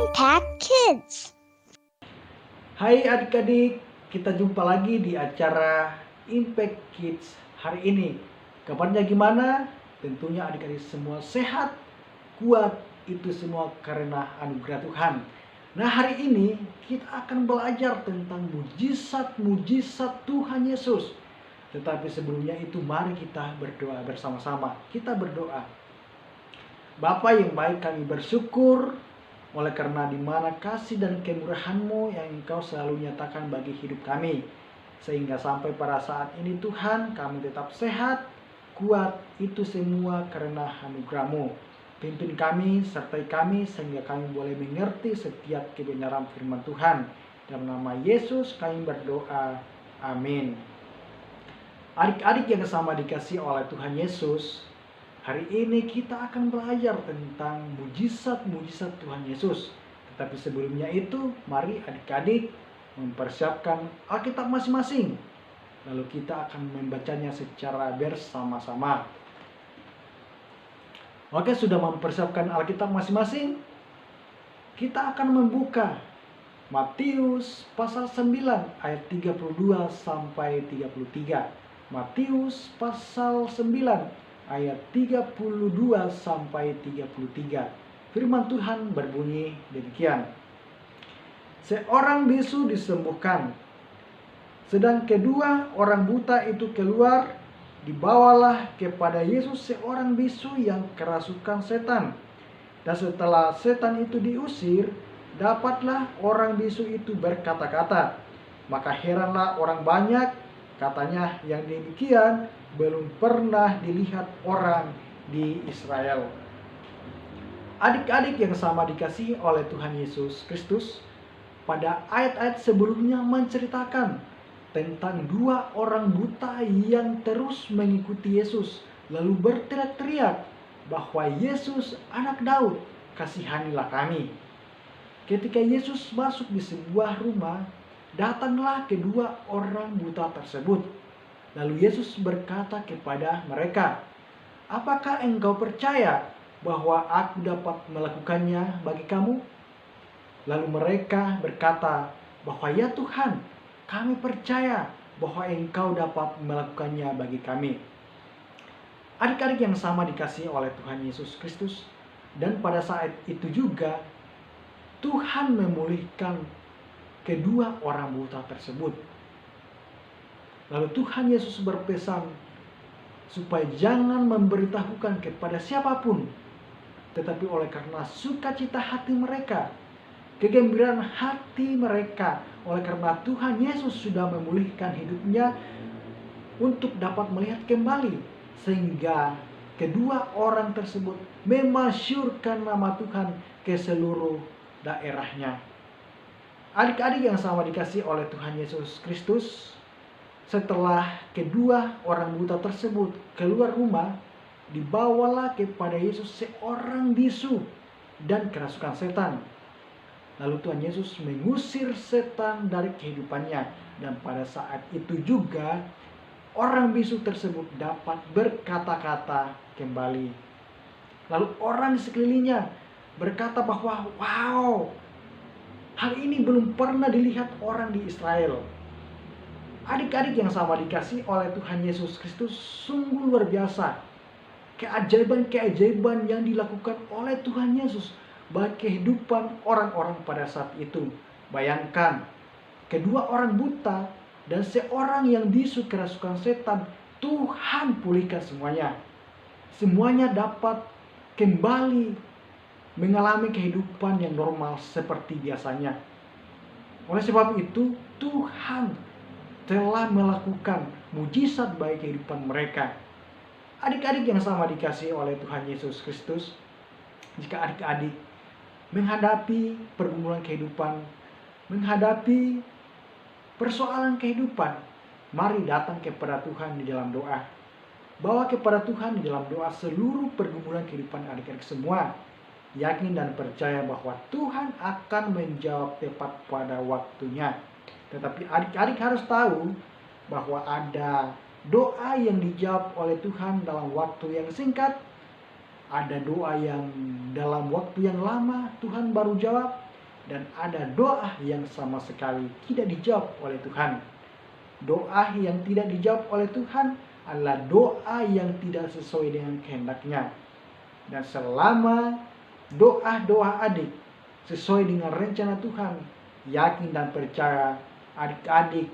Impact Kids. Hai adik-adik, kita jumpa lagi di acara Impact Kids hari ini. Kabarnya gimana? Tentunya adik-adik semua sehat, kuat, itu semua karena anugerah Tuhan. Nah, hari ini kita akan belajar tentang mujizat-mujizat Tuhan Yesus. Tetapi sebelumnya itu mari kita berdoa bersama-sama. Kita berdoa. Bapa yang baik, kami bersyukur oleh karena di mana kasih dan kemurahan-Mu yang Engkau selalu nyatakan bagi hidup kami. Sehingga sampai pada saat ini Tuhan, kami tetap sehat, kuat, itu semua karena anugerah-Mu. Pimpin kami, sertai kami, sehingga kami boleh mengerti setiap kebenaran firman Tuhan. Dalam nama Yesus kami berdoa, amin. Adik-adik yang sama dikasihi oleh Tuhan Yesus, hari ini kita akan belajar tentang mujizat-mujizat Tuhan Yesus. Tetapi sebelumnya itu, mari adik-adik mempersiapkan Alkitab masing-masing. Lalu kita akan membacanya secara bersama-sama. Oke, sudah mempersiapkan Alkitab masing-masing? Kita akan membuka Matius pasal 9 ayat 32 sampai 33. Matius pasal 9 ayat 32 sampai 33. Firman Tuhan berbunyi demikian. Seorang bisu disembuhkan, sedang kedua orang buta itu keluar, dibawalah kepada Yesus seorang bisu yang kerasukan setan. Dan setelah setan itu diusir, dapatlah orang bisu itu berkata-kata. Maka heranlah orang banyak, katanya yang demikian belum pernah dilihat orang di Israel. Adik-adik yang sama dikasihi oleh Tuhan Yesus Kristus, pada ayat-ayat sebelumnya menceritakan tentang dua orang buta yang terus mengikuti Yesus, lalu berteriak-teriak bahwa Yesus anak Daud, kasihanilah kami. Ketika Yesus masuk di sebuah rumah, datanglah kedua orang buta tersebut. Lalu Yesus berkata kepada mereka, "Apakah engkau percaya bahwa aku dapat melakukannya bagi kamu?" Lalu mereka berkata bahwa, "Ya Tuhan, kami percaya bahwa engkau dapat melakukannya bagi kami." Adik-adik yang sama dikasihi oleh Tuhan Yesus Kristus, dan pada saat itu juga Tuhan memulihkan kedua orang buta tersebut. Lalu Tuhan Yesus berpesan supaya jangan memberitahukan kepada siapapun, tetapi oleh karena sukacita hati mereka, kegembiraan hati mereka, oleh karena Tuhan Yesus sudah memulihkan hidupnya untuk dapat melihat kembali, sehingga kedua orang tersebut memasyurkan nama Tuhan ke seluruh daerahnya. Adik-adik yang sama dikasihi oleh Tuhan Yesus Kristus, setelah kedua orang buta tersebut keluar rumah, dibawalah kepada Yesus seorang bisu dan kerasukan setan. Lalu Tuhan Yesus mengusir setan dari kehidupannya, dan pada saat itu juga orang bisu tersebut dapat berkata-kata kembali. Lalu orang di sekelilingnya berkata bahwa, "Wow, hal ini belum pernah dilihat orang di Israel." Adik-adik yang sama dikasihi oleh Tuhan Yesus Kristus, sungguh luar biasa keajaiban-keajaiban yang dilakukan oleh Tuhan Yesus bagi kehidupan orang-orang pada saat itu. Bayangkan, kedua orang buta dan seorang yang bisu kerasukan setan, Tuhan pulihkan semuanya. Semuanya dapat kembali mengalami kehidupan yang normal seperti biasanya. Oleh sebab itu, Tuhan telah melakukan mujizat bagi kehidupan mereka. Adik-adik yang sama dikasihi oleh Tuhan Yesus Kristus, jika adik-adik menghadapi pergumulan kehidupan, menghadapi persoalan kehidupan, mari datang kepada Tuhan di dalam doa. Bawa kepada Tuhan di dalam doa seluruh pergumulan kehidupan adik-adik semua. Yakin dan percaya bahwa Tuhan akan menjawab tepat pada waktunya. Tetapi adik-adik harus tahu bahwa ada doa yang dijawab oleh Tuhan dalam waktu yang singkat, ada doa yang dalam waktu yang lama Tuhan baru jawab, dan ada doa yang sama sekali tidak dijawab oleh Tuhan. Doa yang tidak dijawab oleh Tuhan adalah doa yang tidak sesuai dengan kehendaknya. Dan selama doa-doa adik sesuai dengan rencana Tuhan, yakin dan percaya adik-adik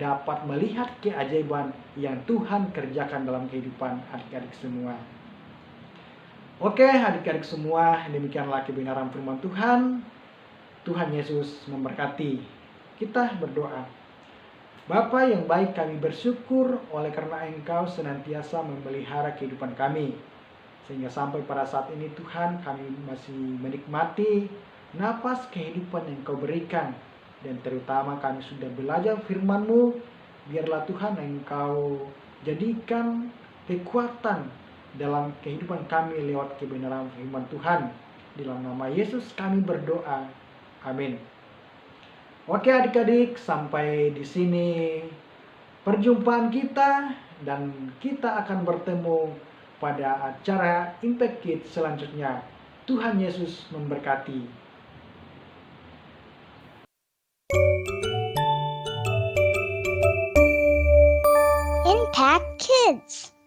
dapat melihat keajaiban yang Tuhan kerjakan dalam kehidupan adik-adik semua. Oke, adik-adik semua, demikianlah kebenaran firman Tuhan. Tuhan Yesus memberkati. Kita berdoa. Bapa yang baik, kami bersyukur oleh karena Engkau senantiasa memelihara kehidupan kami. Sehingga sampai pada saat ini Tuhan, kami masih menikmati napas kehidupan yang Kau berikan. Dan terutama kami sudah belajar firman-Mu. Biarlah Tuhan Engkau jadikan kekuatan dalam kehidupan kami lewat kebenaran firman Tuhan. Dalam nama Yesus kami berdoa. Amin. Oke adik-adik, sampai di sini perjumpaan kita, dan kita akan bertemu pada acara Impact Kids selanjutnya. Tuhan Yesus memberkati. Impact Kids.